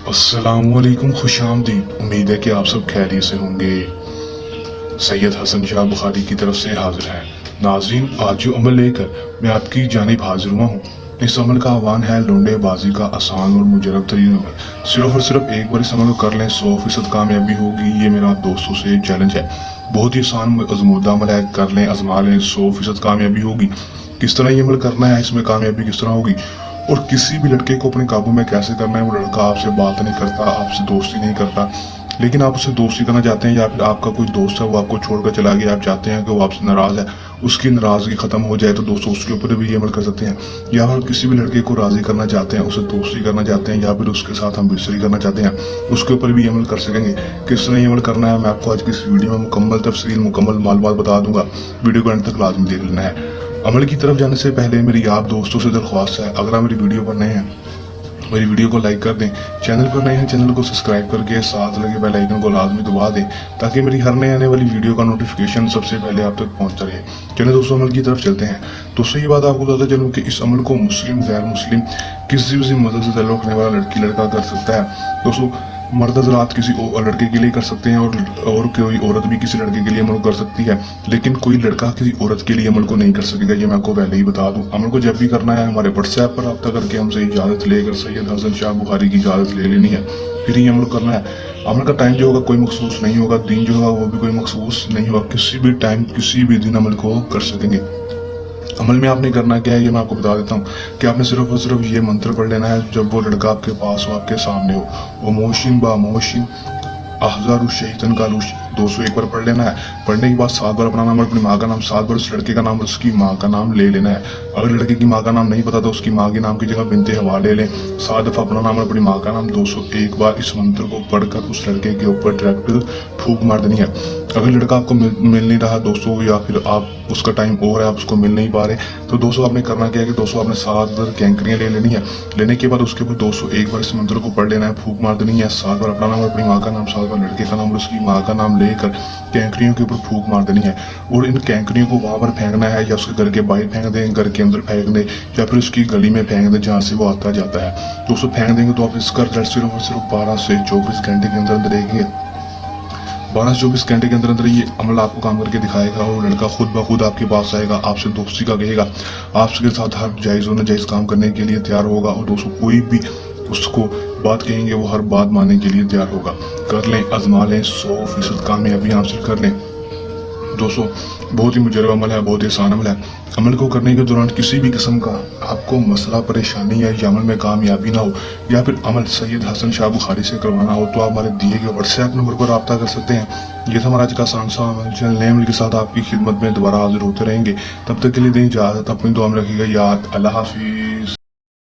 अस्सलाम वालेकुम, खुश आमदीद। उम्मीद है कि आप सब खैरियत से होंगे। सैयद हसन शाह बुखारी की तरफ से हाजिर है। नाज़रीन, आज जो अमल लेकर मैं आपकी जानिब हाजिर हुआ हूँ, इस अमल का आह्वान है लौंडे बाजी का आसान और मुजरब तरीन अमल। सिर्फ और सिर्फ एक बार इस अमल को कर लें, 100% कामयाबी होगी। ये मेरा दोस्तों से चैलेंज है। बहुत ही आसान आजमूदा अमल है, कर लें, आजमा लें, 100% कामयाबी होगी। किस तरह ये अमल करना है, इसमें कामयाबी किस तरह होगी और किसी भी लड़के को अपने काबू में कैसे करना है। वो लड़का आपसे बात नहीं करता, आपसे दोस्ती नहीं करता, लेकिन आप उससे दोस्ती करना चाहते हैं, या फिर आपका कोई दोस्त है वो आपको छोड़कर चला गया, आप चाहते हैं कि वो आपसे नाराज है, उसकी नाराजगी खत्म हो जाए, तो दोस्तों उसके ऊपर भी ये अमल कर सकते हैं। या फिर किसी भी लड़के को राजी करना चाहते हैं, उसे दोस्ती करना चाहते हैं, या फिर उसके साथ हम बिस्तरी करना चाहते हैं, उसके ऊपर भी ये अमल कर सकेंगे। किस तरह ये अमल करना है, मैं आपको आज की इस वीडियो में मुकम्मल तफसील, मुकम्मल मालूमात बता दूंगा। वीडियो को अंत तक लाजमी देख लेना है। अमल की तरफ जाने से पहले मेरी आप दोस्तों से दरख्वास्त है, अगर आप मेरी वीडियो पर नए हैं, मेरी वीडियो को लाइक कर दें। चैनल पर नए हैं, चैनल को सब्सक्राइब करके साथ लगे बेल आइकन को लाजमी दबा दें, ताकि मेरी हर नए आने वाली वीडियो का नोटिफिकेशन सबसे पहले आप तक पहुंचता रहे। चलिए दोस्तों, अमल की तरफ चलते हैं। दोस्तों, ये बात आपको बताता चलूँ कि इस अमल को मुस्लिम, गैर मुस्लिम, किसी भी मजहब से ताल्लुक़ रखने वाला लड़की लड़का कर सकता है। दोस्तों, मर्द हज़रात किसी लड़के के लिए कर सकते हैं, और कोई औरत भी किसी लड़के के लिए अमल कर सकती है, लेकिन कोई लड़का किसी औरत के लिए अमल को नहीं कर सकेगा। ये मैं आपको पहले ही बता दूं। अमल को जब भी करना है, हमारे व्हाट्सएप पर रब्ता करके हमसे इजाज़त लेकर सैयद हसन शाह बुखारी की इजाज़त ले लेनी है, फिर ये अमल करना है। अमल का टाइम जो होगा कोई मखसूस नहीं होगा, दिन जो होगा वो भी कोई मखसूस नहीं होगा, किसी भी टाइम किसी भी दिन अमल को कर सकेंगे। अमल में आपने करना क्या है, ये मैं आपको बता देता हूँ कि आपने सिर्फ और सिर्फ ये मंत्र पढ़ लेना है। जब वो लड़का आपके पास हो, आपके सामने हो, वो मोशिन बा मोशिन अहजारू शहीदन का 201 बार पढ़ लेना है। पढ़ने के बाद 7 बार अपना नाम और अपनी माँ का नाम, 7 बार उस लड़के का नाम और उसकी माँ का नाम ले लेना है। अगर लड़के की माँ का नाम नहीं पता तो उसकी माँ के नाम की जगह बिनते हवा ले लें। 7 दफ़ा अपना नाम और अपनी माँ का नाम 201 बार इस मंत्र को पढ़कर उस लड़के के ऊपर डायरेक्ट फूंक मार देनी है। अगर लड़का आपको मिल नहीं रहा दोस्तों, या फिर आप उसका टाइम और है, आप उसको मिल नहीं पा रहे, तो दोस्तों आपने करना क्या है कि दोस्तों आपने 7 बार कैंकरियाँ ले लेनी है। लेने के बाद उसके ऊपर 201 बार इस मंत्र को पढ़ लेना है, फूंक मार देनी है। 7 बार अपना नाम और अपनी माँ का नाम, 7 बार लड़के का नाम और उसकी माँ का नाम लेकर कैंकरियों के ऊपर फूंक मार देनी है। और इन कैंकरियों को वहां पर फेंकना है, या उसके घर के बाहर फेंक दें, घर के अंदर फेंक दें, या फिर उसकी गली में फेंक दें जहाँ से वो आता जाता है। दोस्तों, फेंक देंगे तो आप इसका रिजल्ट सिर्फ और सिर्फ 12 से 24 घंटे के अंदर अंदर देखेंगे। 12 से 24 घंटे के अंदर अंदर ये अमल आपको काम करके दिखाएगा, और लड़का खुद ब खुद आपके पास आएगा, आपसे दोस्ती का कहेगा, आपके साथ हर जायज़ और नाजायज़ काम करने के लिए तैयार होगा। और दोस्तों, कोई भी उसको बात कहेंगे वो हर बात मानने के लिए तैयार होगा। कर लें, आजमा लें, 100% कामयाबी हासिल कर लें। दोस्तों, बहुत ही मुजरब अमल है, बहुत ही आसान अमल है। अमल को करने के दौरान किसी भी किस्म का आपको मसला, परेशानी या अमल में कामयाबी ना हो, या फिर अमल सैयद हसन शाह बुखारी से करवाना हो, तो आप हमारे दिए गए व्हाट्सएप नंबर पर रब्ता कर सकते हैं। ये था हमारा आज का आसान सा अमल। चैनल नए अमल के साथ आपकी खिदमत में दोबारा हाजिर होते रहेंगे। तब तक के लिए दें इजाज़त, अपनी दुआ में रखिएगा याद। अल्लाह हाफिज़।